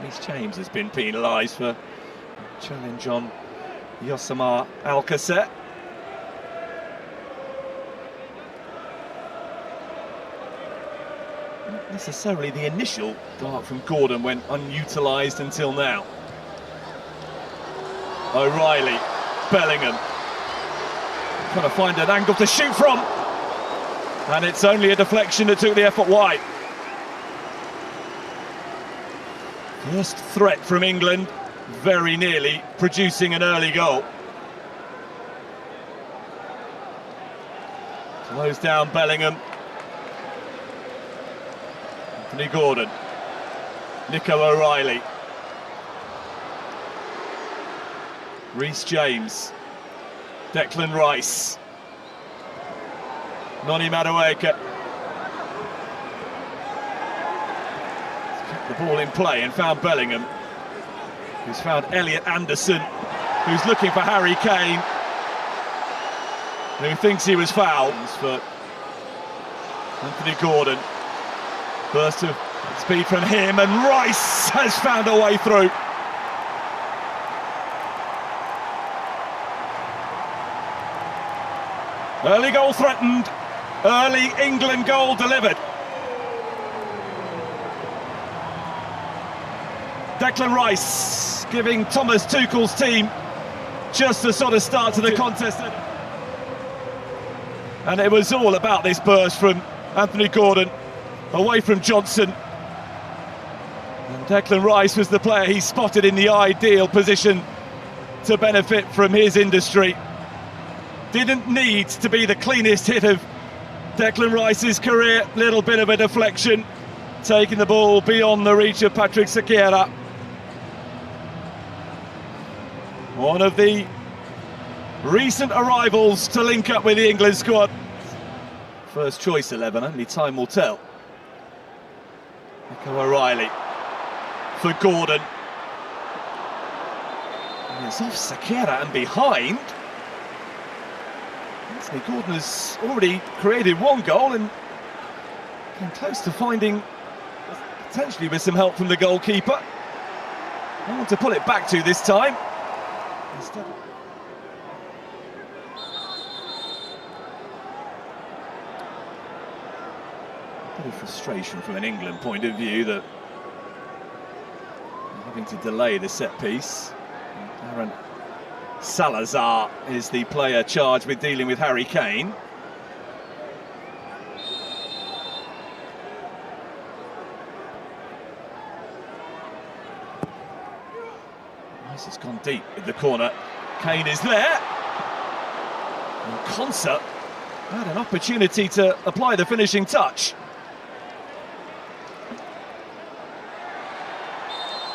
Reece James has been penalised for challenge on Yosemar Alcacer. Not necessarily the initial dart from Gordon went unutilised until now. O'Reilly, Bellingham, trying to find an angle to shoot from, and it's only a deflection that took the effort wide. First threat from England, very nearly producing an early goal. Slows down Bellingham. Anthony Gordon, Nico O'Reilly, Reece James, Declan Rice, Noni Madueke. Kept the ball in play and found Bellingham, who's found Elliot Anderson, who's looking for Harry Kane, who thinks he was fouled. For Anthony Gordon, burst of speed from him, and Rice has found a way through. Early goal threatened, early England goal delivered. Declan Rice giving Thomas Tuchel's team just a sort of start to the contest. And it was all about this burst from Anthony Gordon, away from Johnson. And Declan Rice was the player he spotted in the ideal position to benefit from his industry. Didn't need to be the cleanest hit of Declan Rice's career. Little bit of a deflection, taking the ball beyond the reach of Patrick Sequeira. One of the recent arrivals to link up with the England squad. First choice 11, only time will tell. Nico O'Reilly for Gordon. And it's off Sequeira and behind. Anthony Gordon has already created one goal and came close to finding, potentially with some help from the goalkeeper. I want to pull it back to this time. Instead, a bit of frustration from an England point of view that they're having to delay the set piece. Aaron Salazar is the player charged with dealing with Harry Kane. Rice has gone deep in the corner. Kane is there. And Konsa had an opportunity to apply the finishing touch.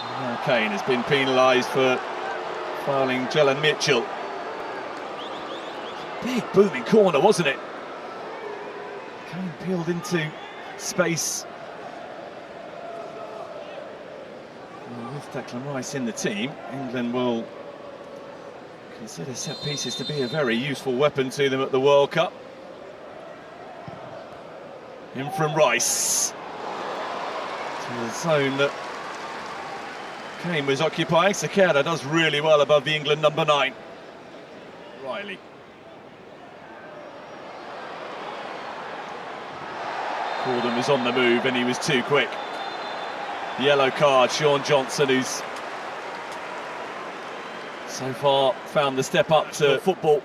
And now Kane has been penalised for fouling Jelen Mitchell. Big booming corner, wasn't it? Kane peeled into space. And with Declan Rice in the team, England will consider set pieces to be a very useful weapon to them at the World Cup. In from Rice to the zone that Kane was occupying. Sequeira does really well above the England number 9. Riley. Gordon was on the move and he was too quick. Yellow card, Sean Johnson, who's so far found the step up to football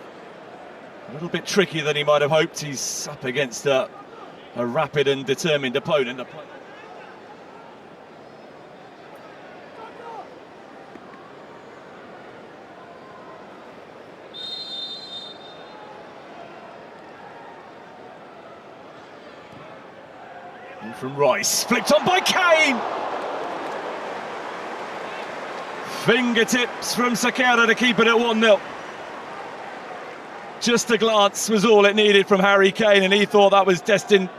a little bit trickier than he might have hoped. He's up against a rapid and determined opponent. And from Rice, flicked on by Kane! Fingertips from Sequeira to keep it at 1-0. Just a glance was all it needed from Harry Kane, and he thought that was destined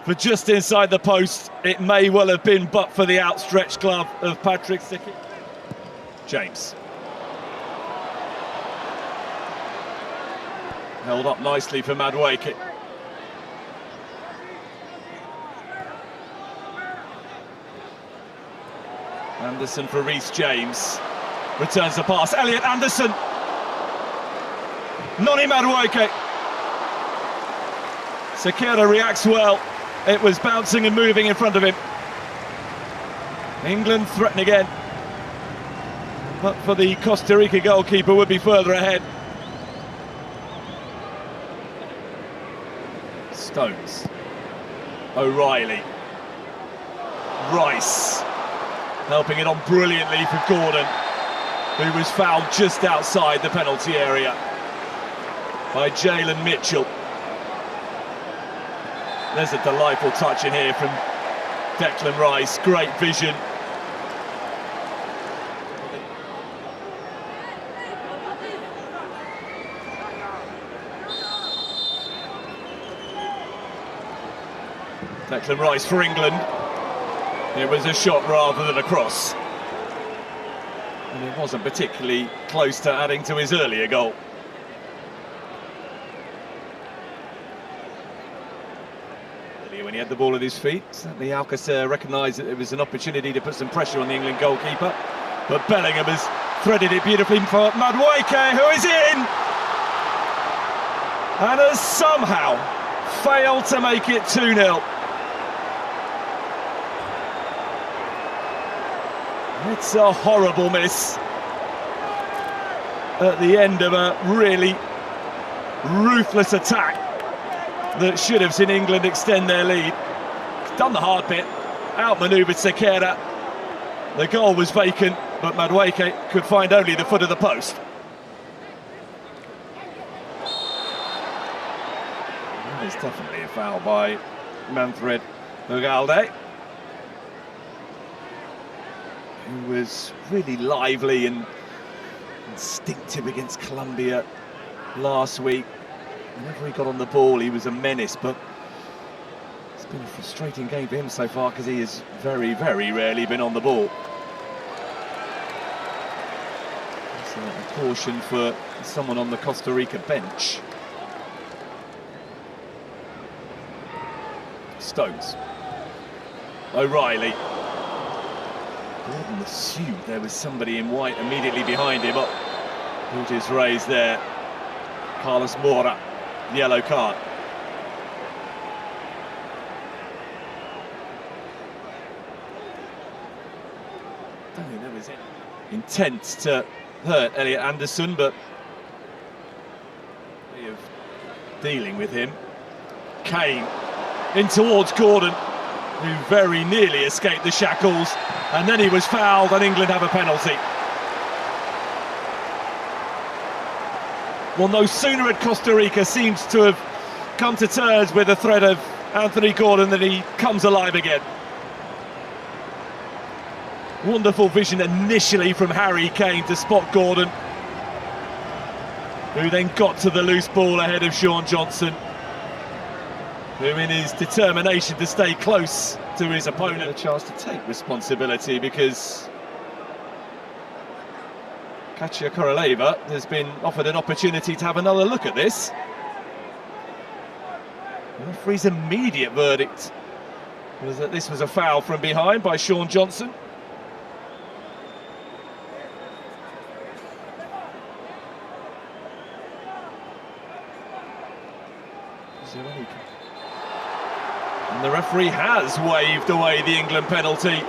for just inside the post. It may well have been, but for the outstretched glove of Patrick Sequeira. James. Held up nicely for Madueke. Anderson for Reece James. Returns the pass. Elliot Anderson. Noni Madueke. Sekera reacts well. It was bouncing and moving in front of him. England threaten again. But for the Costa Rica goalkeeper, would be further ahead. Stones. O'Reilly. Rice. Helping it on brilliantly for Gordon, who was fouled just outside the penalty area by Jalen Mitchell. There's a delightful touch in here from Declan Rice. Great vision. Declan Rice for England. It was a shot rather than a cross. And it wasn't particularly close to adding to his earlier goal. When he had the ball at his feet, certainly Alcacer recognised that it was an opportunity to put some pressure on the England goalkeeper. But Bellingham has threaded it beautifully for Madueke, who is in! And has somehow failed to make it 2-0. It's a horrible miss at the end of a really ruthless attack that should have seen England extend their lead. Done the hard bit, outmanoeuvred Sekera. The goal was vacant, but Madueke could find only the foot of the post. There's definitely a foul by Manfred Ugalde, who was really lively and instinctive against Colombia last week. Whenever he got on the ball, he was a menace, but it's been a frustrating game for him so far because he has very, very rarely been on the ball. So a caution for someone on the Costa Rica bench. Stones. O'Reilly. Gordon assumed there was somebody in white immediately behind him. Who just raised there. Carlos Mora, yellow card. Don't think there was any intent to hurt Elliot Anderson, but way of dealing with him. Kane in towards Gordon, who very nearly escaped the shackles, and then he was fouled and England have a penalty. Well, no sooner had Costa Rica seems to have come to terms with the threat of Anthony Gordon than he comes alive again. Wonderful vision initially from Harry Kane to spot Gordon, who then got to the loose ball ahead of Sean Johnson, who in his determination to stay close to his opponent had a chance to take responsibility, because Katia Koroleva has been offered an opportunity to have another look at this. The referee's immediate verdict was that this was a foul from behind by Sean Johnson. And the referee has waved away the England penalty.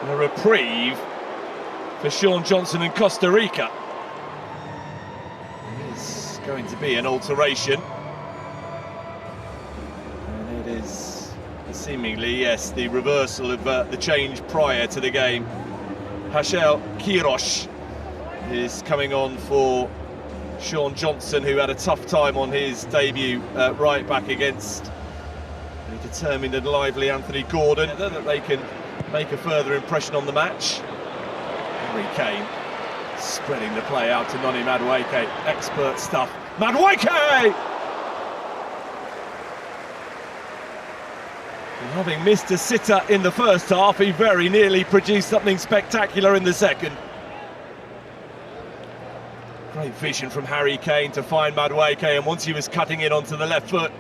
A reprieve for Sean Johnson and Costa Rica. It's going to be an alteration. And it is seemingly, yes, the reversal of the change prior to the game. Hachel Quiroz is coming on for Sean Johnson, who had a tough time on his debut right back against a determined and lively Anthony Gordon, that they can make a further impression on the match. Harry Kane spreading the play out to Noni Madueke. Expert stuff. Madueke! Having missed a sitter in the first half, he very nearly produced something spectacular in the second. Great vision from Harry Kane to find Madueke, and once he was cutting in onto the left foot,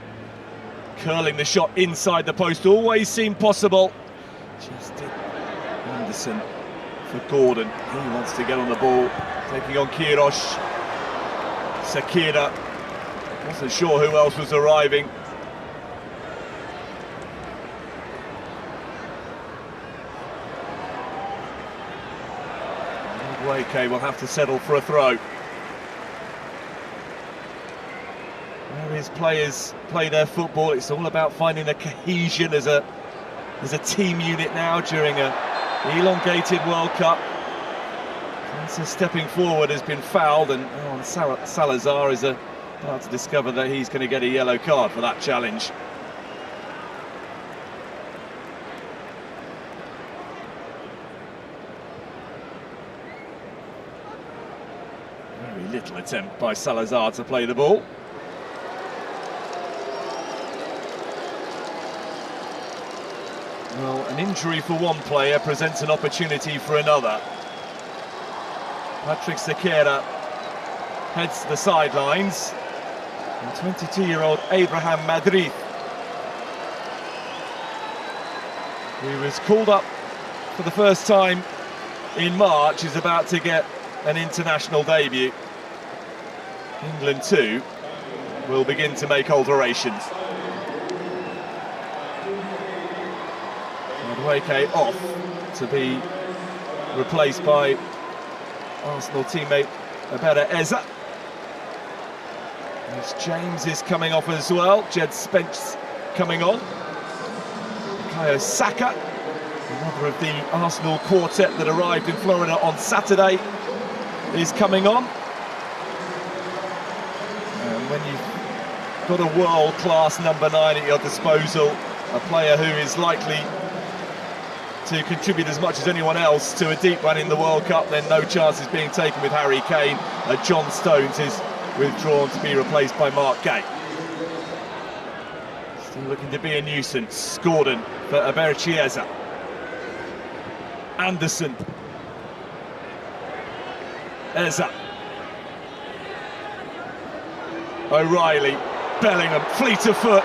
Curling the shot inside the post always seemed possible. Just did. Anderson for Gordon. He wants to get on the ball. Taking on Kirosh. Sakira. Wasn't sure who else was arriving. Wake will have to settle for a throw. Where his players play their football, it's all about finding the cohesion as a team unit now during a elongated World Cup. So stepping forward has been fouled, and Salazar is about to discover that he's going to get a yellow card for that challenge. Very little attempt by Salazar to play the ball. Well, an injury for one player presents an opportunity for another. Patrick Sakira heads to the sidelines. And 22-year-old Abraham Madrid, who was called up for the first time in March, is about to get an international debut. England too will begin to make alterations. Madueke off to be replaced by Arsenal teammate Abera Eza. As James is coming off as well. Jed Spence coming on. Bukayo Saka, another of the Arsenal quartet that arrived in Florida on Saturday, is coming on. And when you've got a world-class number 9 at your disposal, a player who is likely to contribute as much as anyone else to a deep run in the World Cup, then no chance is being taken with Harry Kane. John Stones is withdrawn to be replaced by Mark Gay. Still looking to be a nuisance. Gordon for Aberchieza. Anderson. Eza. O'Reilly. Bellingham. Fleet of foot.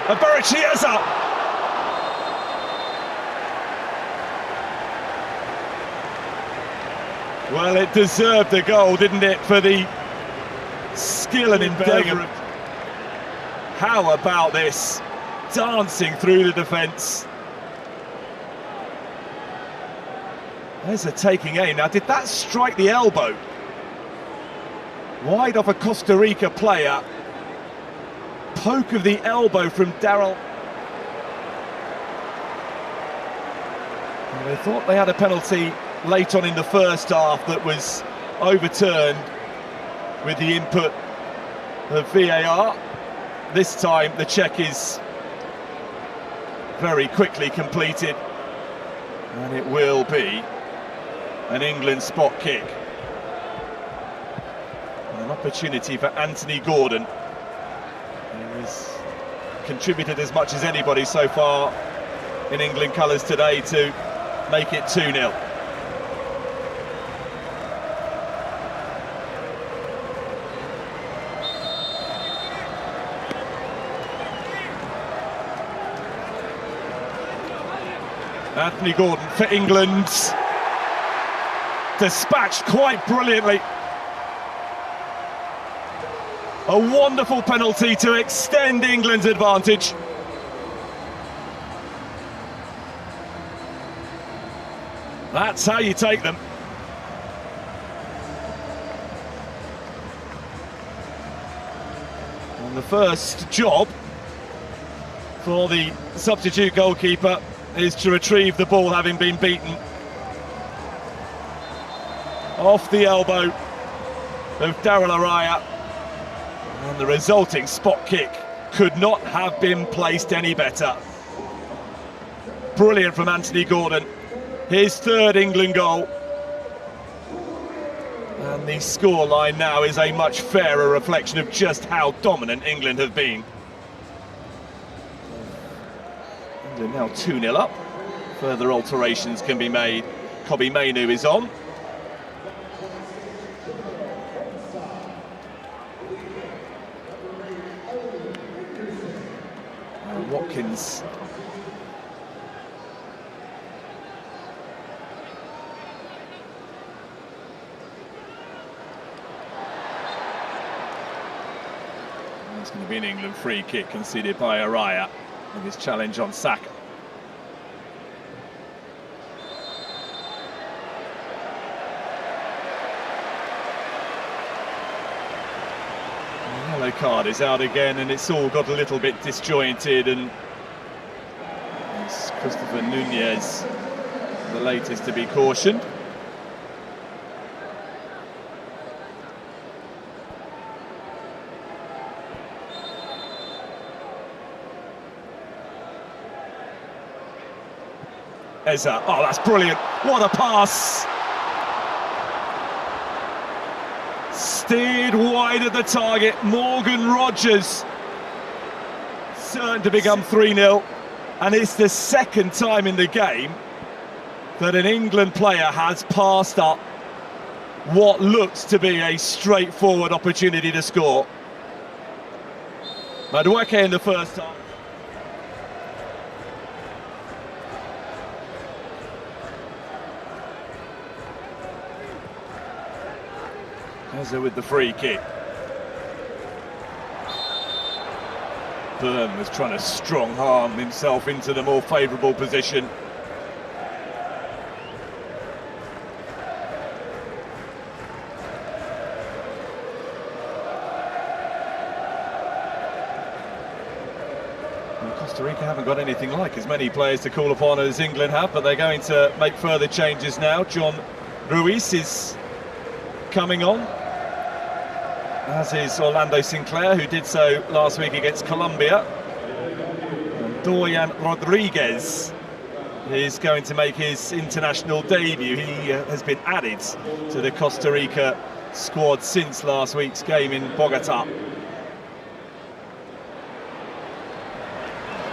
Aberchieza. Well, it deserved a goal, didn't it, for the skill and endeavour. How about this? Dancing through the defence. There's a taking aim. Now, did that strike the elbow? Wide off a Costa Rica player. Poke of the elbow from Daryl. They thought they had a penalty late on in the first half that was overturned with the input of VAR. This time the check is very quickly completed, and it will be an England spot kick. And an opportunity for Anthony Gordon, who has contributed as much as anybody so far in England colours today, to make it 2-0. Anthony Gordon for England, dispatched quite brilliantly. A wonderful penalty to extend England's advantage. That's how you take them. And the first job for the substitute goalkeeper is to retrieve the ball, having been beaten. Off the elbow of Daryl Araya. And the resulting spot kick could not have been placed any better. Brilliant from Anthony Gordon. His third England goal. And the scoreline now is a much fairer reflection of just how dominant England have been. England now 2-0 up. Further alterations can be made. Kobbie Mainoo is on. It's going to be an England free kick conceded by Araya with his challenge on Saka. The yellow card is out again, and it's all got a little bit disjointed, and it's Christopher Nunez, the latest to be cautioned. Eza, oh, that's brilliant. What a pass. Steered wide of the target. Morgan Rogers. Certain to become 3-0. And it's the second time in the game that an England player has passed up what looks to be a straightforward opportunity to score. Madueke in the first half. Eza with the free kick. Byrne was trying to strong-arm himself into the more favourable position. Well, Costa Rica haven't got anything like as many players to call upon as England have, but they're going to make further changes now. John Ruiz is coming on, as is Orlando Sinclair, who did so last week against Colombia. And Dorian Rodriguez is going to make his international debut. He has been added to the Costa Rica squad since last week's game in Bogota.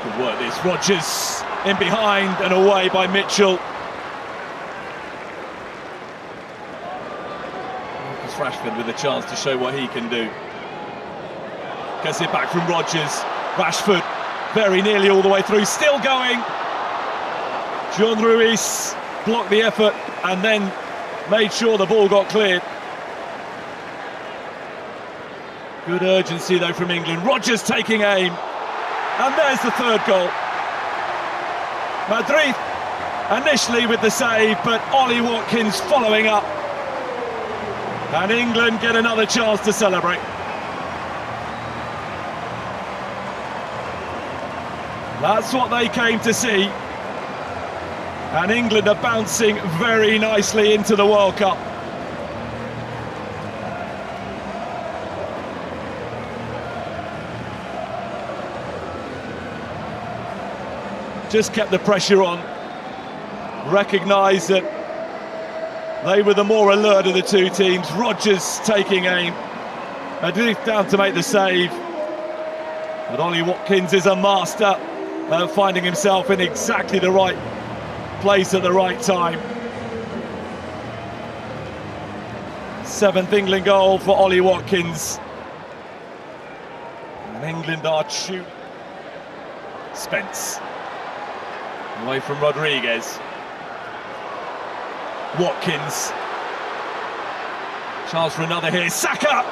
Good work this. Rogers in behind and away by Mitchell. Rashford with a chance to show what he can do. Gets it back from Rogers. Rashford very nearly all the way through, still going. John Ruiz blocked the effort and then made sure the ball got cleared. Good urgency though from England. Rogers taking aim, and there's the third goal. Madrid initially with the save, but Ollie Watkins following up. And England get another chance to celebrate. That's what they came to see. And England are bouncing very nicely into the World Cup. Just kept the pressure on. Recognised that they were the more alert of the two teams. Rogers taking aim. Madrid down to make the save. But Ollie Watkins is a master of finding himself in exactly the right place at the right time. 7th England goal for Ollie Watkins. And England are shooting. Spence. Away from Rodriguez. Watkins. Chance for another here. Saka!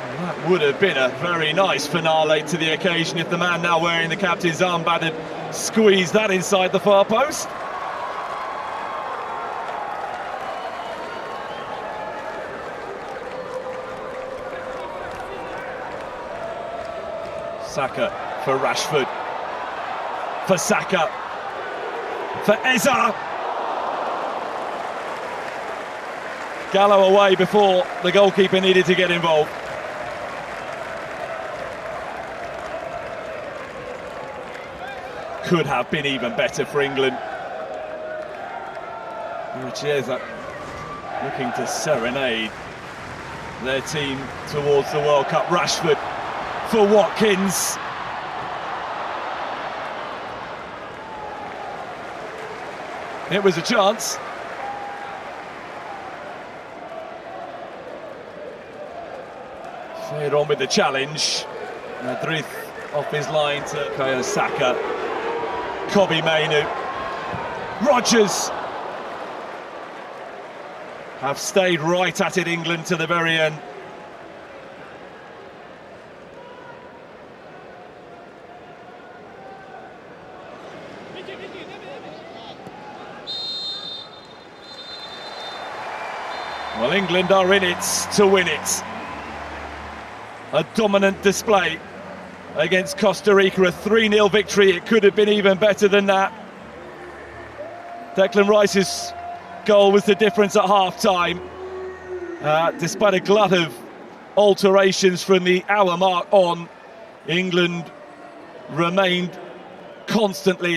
Well, that would have been a very nice finale to the occasion if the man now wearing the captain's armband had squeezed that inside the far post. Saka for Rashford, for Saka, for Eza. Gallo away before the goalkeeper needed to get involved. Could have been even better for England. Eza looking to serenade their team towards the World Cup. Rashford for Watkins. It was a chance. Fed on with the challenge. Madrid off his line to Bukayo Saka. Kobbie Mainoo. Rogers. have stayed right at it, England, to the very end. Well, England are in it to win it. A dominant display against Costa Rica, a 3-0 victory. It could have been even better than that. Declan Rice's goal was the difference at half-time. Despite a glut of alterations from the hour mark on, England remained constantly